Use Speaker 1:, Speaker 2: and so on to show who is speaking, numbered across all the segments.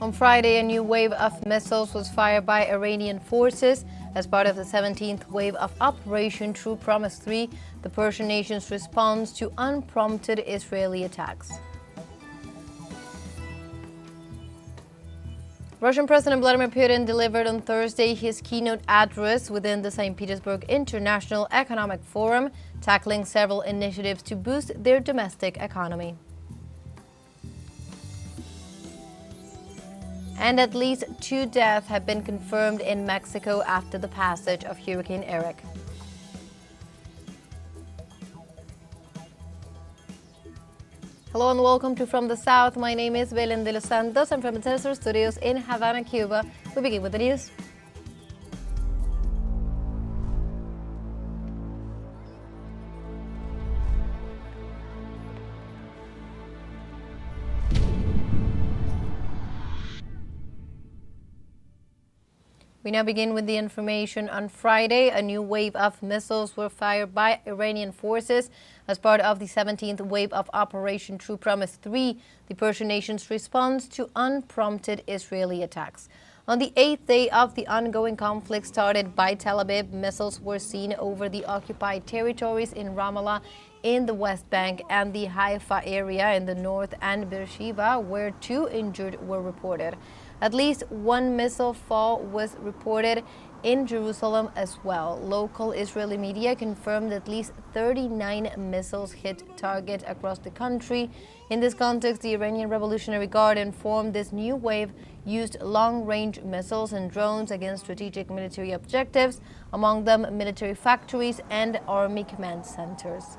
Speaker 1: On Friday, a new wave of missiles was fired by Iranian forces as part of the 17th wave of Operation True Promise 3, the Persian nation's response to unprompted Israeli attacks. Russian President Vladimir Putin delivered on Thursday his keynote address within the St. Petersburg International Economic Forum, tackling several initiatives to boost their domestic economy. And at least 2 deaths have been confirmed in Mexico after the passage of Hurricane Erick. Hello and welcome to From the South. My name is Belén de los Santos. I'm from the teleSUR studios in Havana, Cuba. We begin with the news. We now begin with the information. On Friday, a new wave of missiles were fired by Iranian forces as part of the 17th wave of Operation True Promise 3, the Persian nation's response to unprompted Israeli attacks. On the 8th day of the ongoing conflict started by Tel Aviv, missiles were seen over the occupied territories in Ramallah, in the West Bank, and the Haifa area in the north, and Beersheba, where 2 injured were reported. At least 1 missile fall was reported in Jerusalem as well. Local Israeli media confirmed at least 39 missiles hit targets across the country. In this context, the Iranian Revolutionary Guard informed this new wave used long-range missiles and drones against strategic military objectives, among them military factories and army command centers.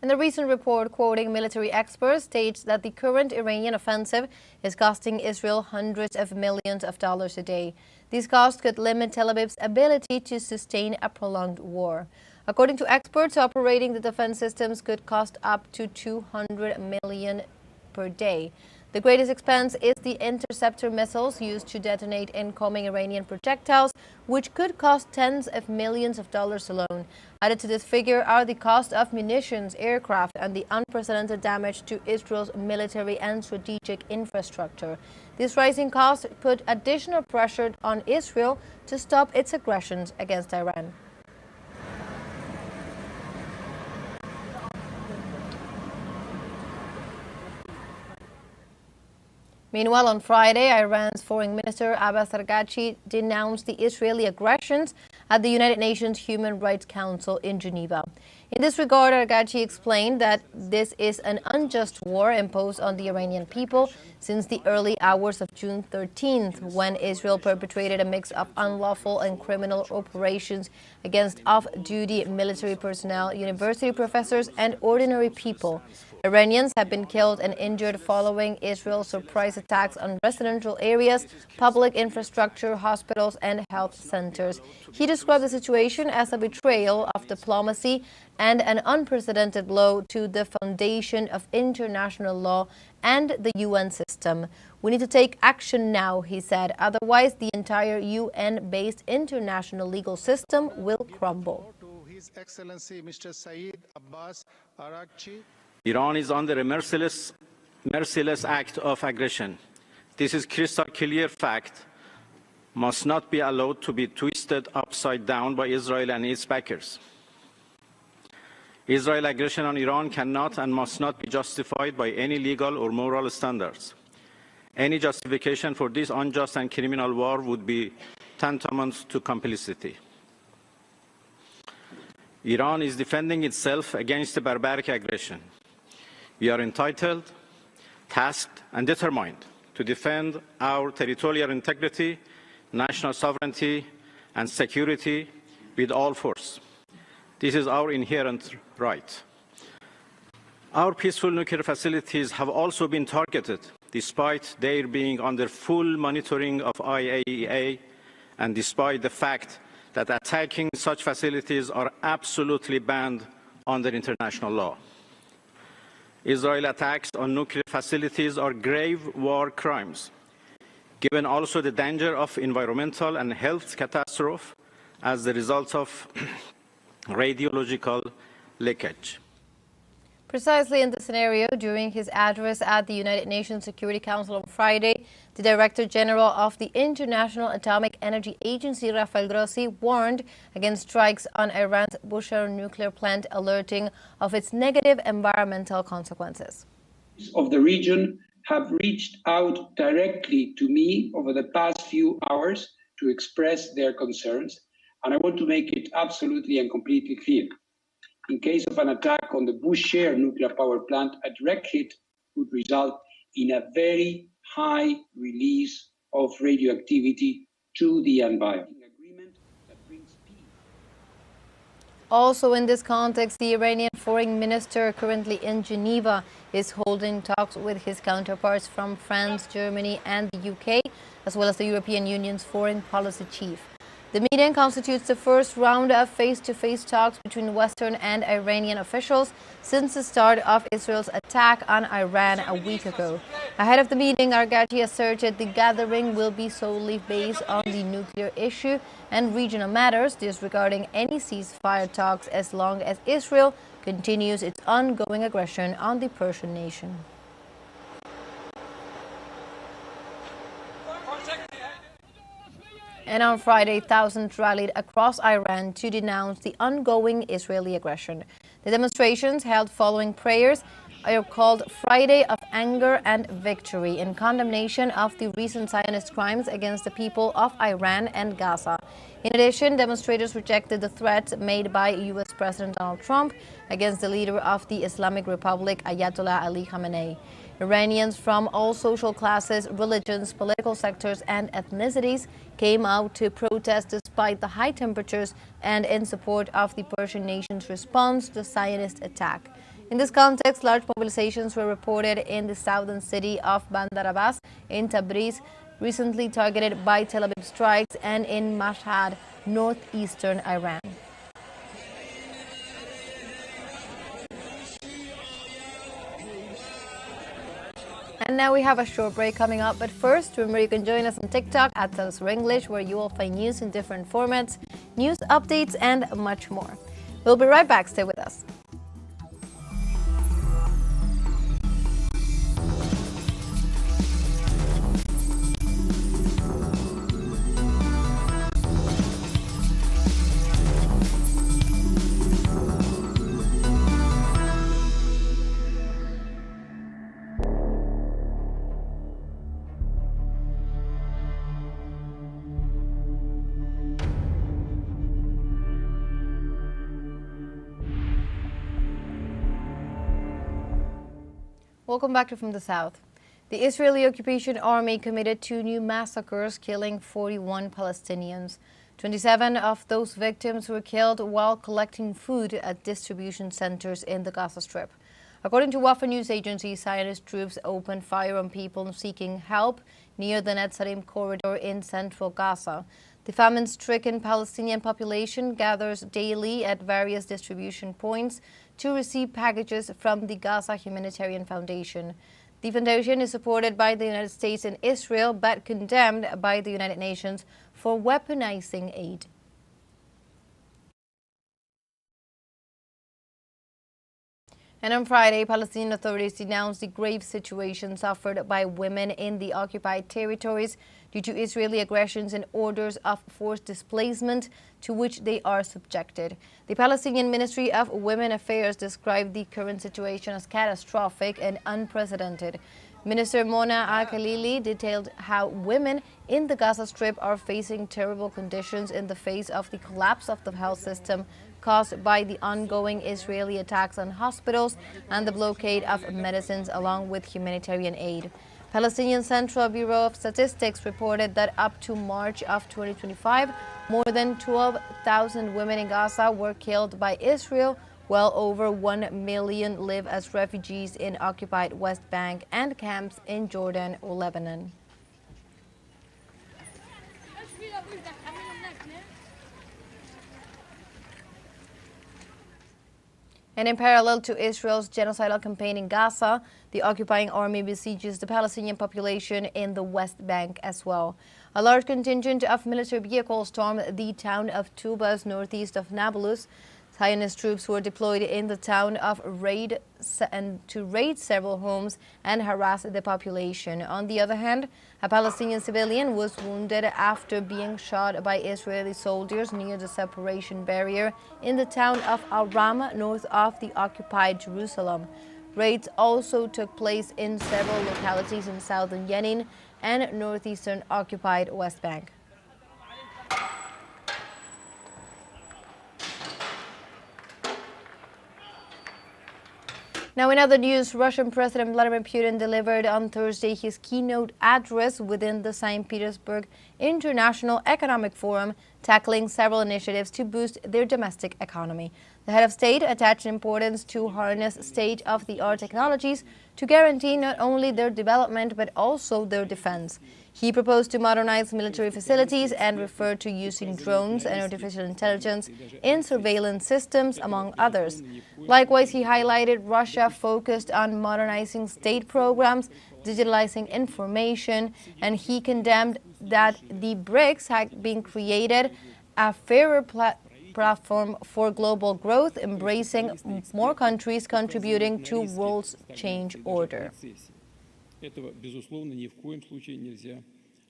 Speaker 1: And the recent report, quoting military experts, states that the current Iranian offensive is costing Israel hundreds of millions of dollars a day. These costs could limit Tel Aviv's ability to sustain a prolonged war. According to experts, operating the defense systems could cost up to $200 million per day. The greatest expense is the interceptor missiles used to detonate incoming Iranian projectiles, which could cost tens of millions of dollars alone. Added to this figure are the cost of munitions, aircraft, and the unprecedented damage to Israel's military and strategic infrastructure. These rising costs put additional pressure on Israel to stop its aggressions against Iran. Meanwhile, on Friday, Iran's Foreign Minister Abbas Araghchi denounced the Israeli aggressions at the United Nations Human Rights Council in Geneva. In this regard, Araghchi explained that this is an unjust war imposed on the Iranian people since the early hours of June 13th, when Israel perpetrated a mix of unlawful and criminal operations against off-duty military personnel, university professors, and ordinary people. Iranians have been killed and injured following Israel's surprise attacks on residential areas, public infrastructure, hospitals, and health centers. He described the situation as a betrayal of diplomacy and an unprecedented blow to the foundation of international law and the UN system. We need to take action now, he said. Otherwise, the entire UN-based international legal system will crumble.
Speaker 2: His Excellency Mr. Saeed Abbas Araghchi.
Speaker 3: Iran is under a merciless act of aggression. This is crystal clear fact, must not be allowed to be twisted upside down by Israel and its backers. Israel's aggression on Iran cannot and must not be justified by any legal or moral standards. Any justification for this unjust and criminal war would be tantamount to complicity. Iran is defending itself against the barbaric aggression. We are entitled, tasked, and determined to defend our territorial integrity, national sovereignty, and security with all force. This is our inherent right. Our peaceful nuclear facilities have also been targeted, despite their being under full monitoring of IAEA, and despite the fact that attacking such facilities are absolutely banned under international law. Israeli attacks on nuclear facilities are grave war crimes, given also the danger of environmental and health catastrophe as the result of radiological leakage.
Speaker 1: Precisely in this scenario, during his address at the United Nations Security Council on Friday, the Director General of the International Atomic Energy Agency, Rafael Grossi, warned against strikes on Iran's Bushehr nuclear plant, alerting of its negative environmental consequences.
Speaker 4: Of the region have reached out directly to me over the past few hours to express their concerns, and I want to make it absolutely and completely clear. In case of an attack on the Bushehr nuclear power plant, a direct hit would result in a very high release of radioactivity to the environment.
Speaker 1: Also in this context, the Iranian foreign minister, currently in Geneva, is holding talks with his counterparts from France, Germany and the UK, as well as the European Union's foreign policy chief. The meeting constitutes the first round of face-to-face talks between Western and Iranian officials since the start of Israel's attack on Iran a week ago. Ahead of the meeting, Arghachi asserted the gathering will be solely based on the nuclear issue and regional matters, disregarding any ceasefire talks as long as Israel continues its ongoing aggression on the Persian nation. And on Friday, thousands rallied across Iran to denounce the ongoing Israeli aggression. The demonstrations, held following prayers, are called Friday of Anger and Victory, in condemnation of the recent Zionist crimes against the people of Iran and Gaza. In addition, demonstrators rejected the threats made by U.S. President Donald Trump against the leader of the Islamic Republic, Ayatollah Ali Khamenei. Iranians from all social classes, religions, political sectors and ethnicities came out to protest despite the high temperatures and in support of the Persian nation's response to the Zionist attack. In this context, large mobilizations were reported in the southern city of Bandar Abbas, in Tabriz, recently targeted by Tel Aviv strikes, and in Mashhad, northeastern Iran. And now we have a short break coming up, but first, remember you can join us on TikTok at teleSUR English, where you will find news in different formats, news updates, and much more. We'll be right back. Stay with us. Welcome back to From the South. The Israeli occupation army committed 2 new massacres, killing 41 Palestinians. 27 of those victims were killed while collecting food at distribution centers in the Gaza Strip. According to Wafa news agency, Zionist troops opened fire on people seeking help near the Netzarim corridor in central Gaza. The famine-stricken Palestinian population gathers daily at various distribution points to receive packages from the Gaza Humanitarian Foundation. The foundation is supported by the United States and Israel, but condemned by the United Nations for weaponizing aid. And on Friday, Palestinian authorities denounced the grave situation suffered by women in the occupied territories due to Israeli aggressions and orders of forced displacement to which they are subjected. The Palestinian Ministry of Women Affairs described the current situation as catastrophic and unprecedented. Minister Mona Al-Khalili detailed how women in the Gaza Strip are facing terrible conditions in the face of the collapse of the health system caused by the ongoing Israeli attacks on hospitals and the blockade of medicines, along with humanitarian aid. Palestinian Central Bureau of Statistics reported that up to March of 2025, more than 12,000 women in Gaza were killed by Israel. Well over 1 million live as refugees in occupied West Bank and camps in Jordan or Lebanon. And in parallel to Israel's genocidal campaign in Gaza, the occupying army besieges the Palestinian population in the West Bank as well. A large contingent of military vehicles stormed the town of Tubas, northeast of Nablus. Zionist troops were deployed in the town of Raid to raid several homes and harass the population. On the other hand, a Palestinian civilian was wounded after being shot by Israeli soldiers near the separation barrier in the town of Al-Rama, north of the occupied Jerusalem. Raids also took place in several localities in southern Jenin and northeastern occupied West Bank. Now, in other news, Russian President Vladimir Putin delivered on Thursday his keynote address within the St. Petersburg International Economic Forum, tackling several initiatives to boost their domestic economy. The head of state attached importance to harness state-of-the-art technologies to guarantee not only their development but also their defense. He proposed to modernize military facilities and referred to using drones and artificial intelligence in surveillance systems, among others. Likewise, he highlighted Russia focused on modernizing state programs, digitalizing information, and he condemned that the BRICS had been created a fairer platform for global growth, embracing more countries contributing to world's change order.
Speaker 5: Этого, безусловно, ни в коем случае нельзя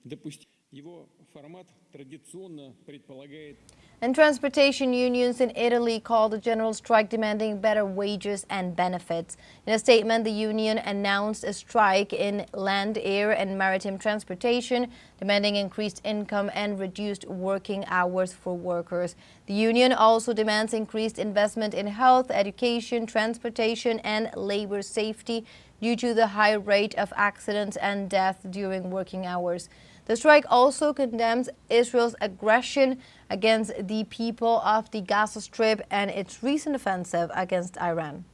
Speaker 5: допустить. Его формат традиционно предполагает.
Speaker 1: And transportation unions in Italy called a general strike demanding better wages and benefits. In a statement, the union announced a strike in land, air, and maritime transportation, demanding increased income and reduced working hours for workers. The union also demands increased investment in health, education, transportation, and labor safety due to the high rate of accidents and death during working hours. The strike also condemns Israel's aggression against the people of the Gaza Strip and its recent offensive against Iran.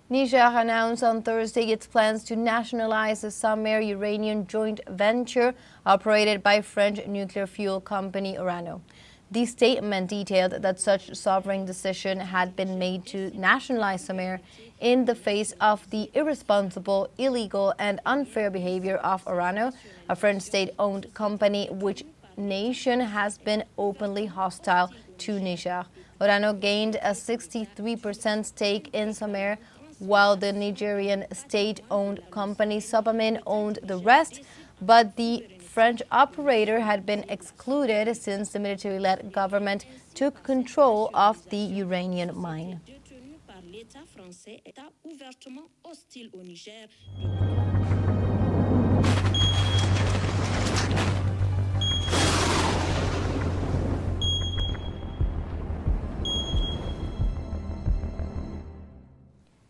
Speaker 1: Niger announced on Thursday its plans to nationalize the Samer uranium joint venture operated by French nuclear fuel company Orano. The statement detailed that such sovereign decision had been made to nationalize Samer in the face of the irresponsible, illegal, and unfair behavior of Orano, a French state-owned company which nation has been openly hostile to Niger. Orano gained a 63% stake in Samer, while the Nigerian state-owned company Sobamin owned the rest, but the French operator had been excluded since the military-led government took control of the uranium mine.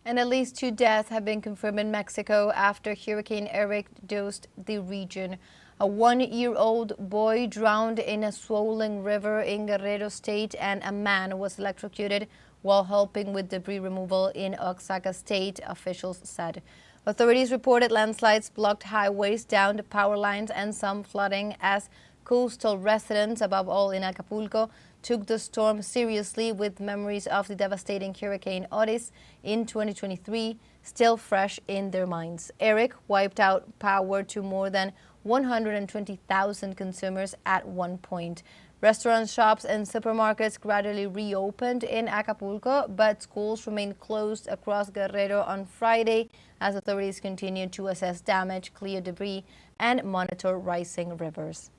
Speaker 1: And at least 2 deaths have been confirmed in Mexico after Hurricane Erick dosed the region. A 1-year-old boy drowned in a swollen river in Guerrero State, and a man was electrocuted while helping with debris removal in Oaxaca State, officials said. Authorities reported landslides, blocked highways, downed power lines, and some flooding as coastal residents, above all in Acapulco, took the storm seriously, with memories of the devastating Hurricane Otis in 2023 still fresh in their minds. Erick wiped out power to more than 120,000 consumers at one point. Restaurants, shops, and supermarkets gradually reopened in Acapulco, but schools remained closed across Guerrero on Friday as authorities continued to assess damage, clear debris, and monitor rising rivers.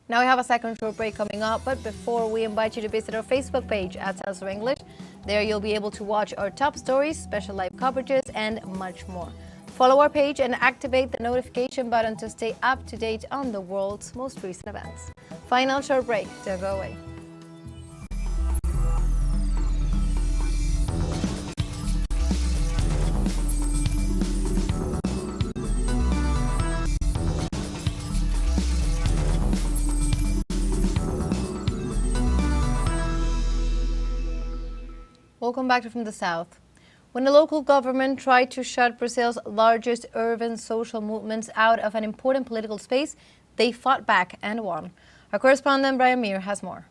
Speaker 1: Now we have a second short break coming up, but before we invite you to visit our Facebook page at teleSUR English. There you'll be able to watch our top stories, special live coverages, and much more. Follow our page and activate the notification button to stay up to date on the world's most recent events. Final short break. Don't go away. Welcome back from the south. When the local government tried to shut Brazil's largest urban social movements out of an important political space, they fought back and won. Our correspondent Brian Meir has more.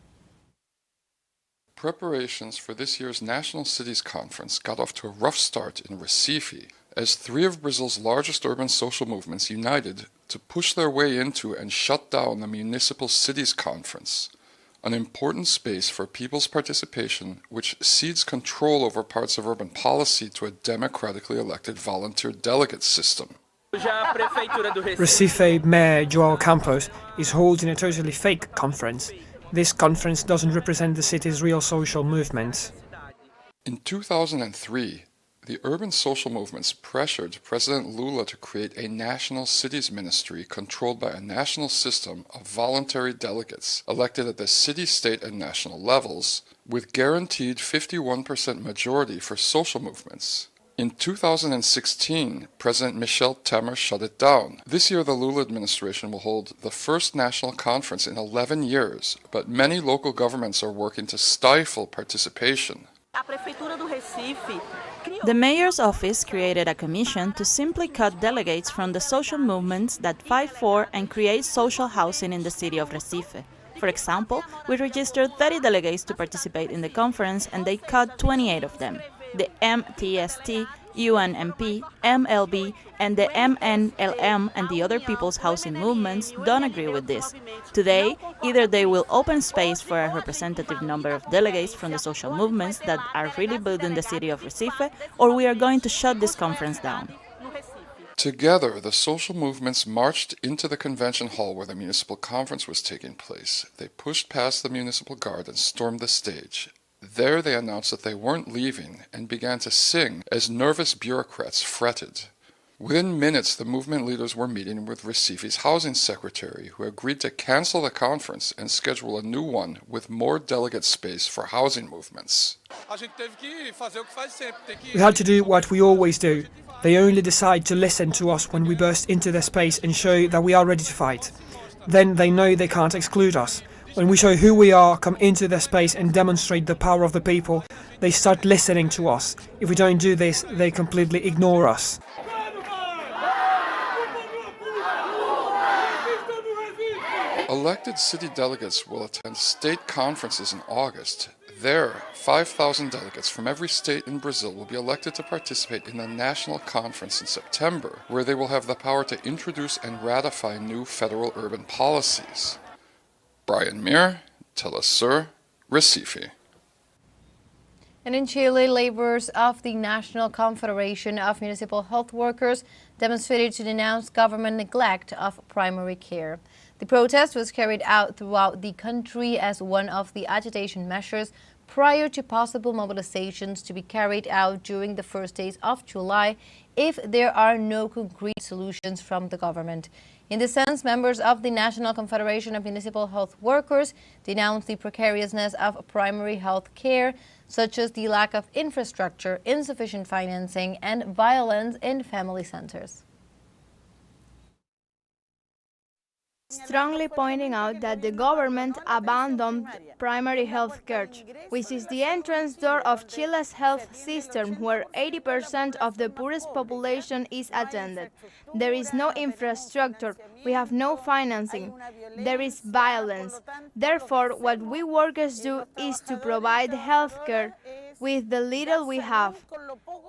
Speaker 6: Preparations for this year's National Cities Conference got off to a rough start in Recife, as three of Brazil's largest urban social movements united to push their way into and shut down the Municipal Cities Conference, an important space for people's participation which cedes control over parts of urban policy to a democratically elected volunteer delegate system.
Speaker 7: Recife Mayor João Campos is holding a totally fake conference. This conference doesn't represent the city's real social movements.
Speaker 6: In 2003, the urban social movements pressured President Lula to create a national cities ministry controlled by a national system of voluntary delegates elected at the city, state, and national levels, with guaranteed 51% majority for social movements. In 2016, President Michel Temer shut it down. This year, the Lula administration will hold the first national conference in 11 years, but many local governments are working to stifle participation.
Speaker 8: The mayor's office created a commission to simply cut delegates from the social movements that fight for and create social housing in the city of Recife. For example, we registered 30 delegates to participate in the conference and they cut 28 of them. The MTST, UNMP, MLB, and the MNLM and the other people's housing movements don't agree with this. Today, either they will open space for a representative number of delegates from the social movements that are really building the city of Recife, or we are going to shut this conference down.
Speaker 6: Together, the social movements marched into the convention hall where the municipal conference was taking place. They pushed past the municipal guard and stormed the stage. There they announced that they weren't leaving and began to sing as nervous bureaucrats fretted. Within minutes, the movement leaders were meeting with Recife's housing secretary, who agreed to cancel the conference and schedule a new one with more delegate space for housing movements.
Speaker 7: We had to do what we always do. They only decide to listen to us when we burst into their space and show that we are ready to fight. Then they know they can't exclude us. When we show who we are, come into their space and demonstrate the power of the people, they start listening to us. If we don't do this, they completely ignore us.
Speaker 6: Elected city delegates will attend state conferences in August. There, 5,000 delegates from every state in Brazil will be elected to participate in the national conference in September, where they will have the power to introduce and ratify new federal urban policies. Brian Mir, teleSUR, Recife.
Speaker 1: And in Chile, laborers of the National Confederation of Municipal Health Workers demonstrated to denounce government neglect of primary care. The protest was carried out throughout the country as one of the agitation measures prior to possible mobilizations to be carried out during the first days of July if there are no concrete solutions from the government. In this sense, members of the National Confederation of Municipal Health Workers denounced the precariousness of primary health care, such as the lack of infrastructure, insufficient financing, and violence in family centers.
Speaker 9: Strongly pointing out that the government abandoned primary health care, which is the entrance door of Chile's health system, where 80% of the poorest population is attended. There is no infrastructure, we have no financing, there is violence. Therefore, what we workers do is to provide health care with the little we have,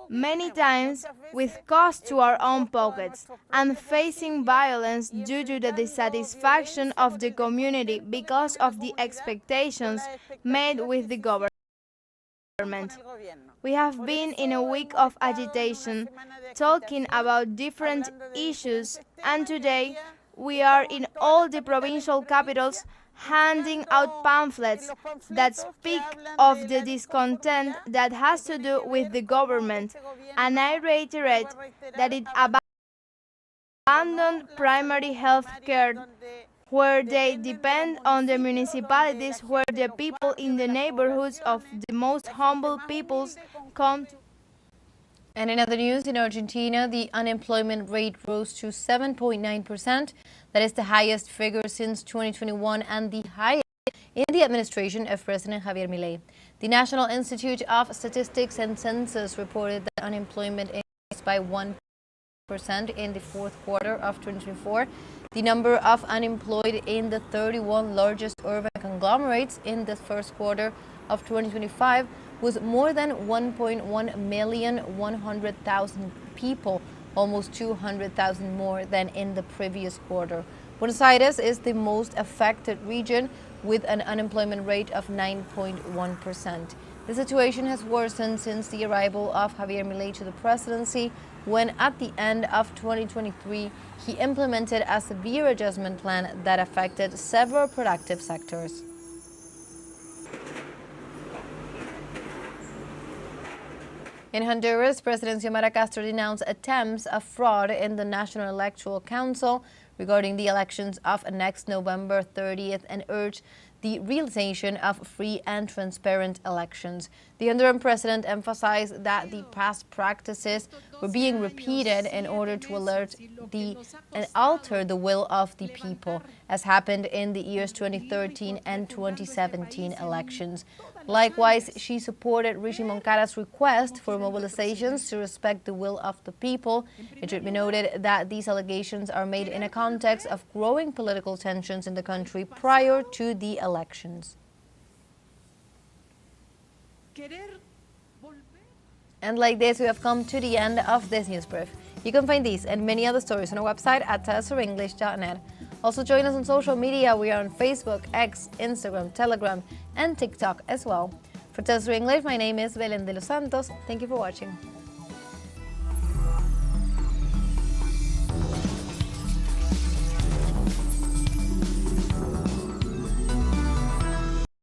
Speaker 9: many times with cost to our own pockets, and facing violence due to the dissatisfaction of the community because of the expectations made with the government. We have been in a week of agitation, talking about different issues, and today we are in all the provincial capitals handing out pamphlets that speak of the discontent that has to do with the government, and I reiterate that it abandoned primary health care, where they depend on the municipalities, where the people in the neighborhoods of the most humble peoples come to.
Speaker 1: And in other news, in Argentina, the unemployment rate rose to 7.9%. That is the highest figure since 2021 and the highest in the administration of President Javier Milei. The National Institute of Statistics and Census reported that unemployment increased by 1% in the fourth quarter of 2024. The number of unemployed in the 31 largest urban conglomerates in the first quarter of 2025 was more than 1.1 people, almost 200,000 more than in the previous quarter. Buenos Aires is the most affected region with an unemployment rate of 9.1%. The situation has worsened since the arrival of Javier Milei to the presidency, when at the end of 2023, he implemented a severe adjustment plan that affected several productive sectors. In Honduras, President Xiomara Castro denounced attempts of fraud in the National Electoral Council regarding the elections of next November 30th and urged the realization of free and transparent elections. The Honduran president emphasized that the past practices were being repeated in order to alter the will of the people, as happened in the years 2013 and 2017 elections. Likewise, she supported Rishi Moncada's request for mobilizations to respect the will of the people. It should be noted that these allegations are made in a context of growing political tensions in the country prior to the elections. And like this, we have come to the end of this news brief. You can find these and many other stories on our website at telesurenglish.net. Also join us on social media. We are on Facebook, X, Instagram, Telegram, and TikTok as well. For TeleSUR English, my name is Belén de los Santos. Thank you for watching.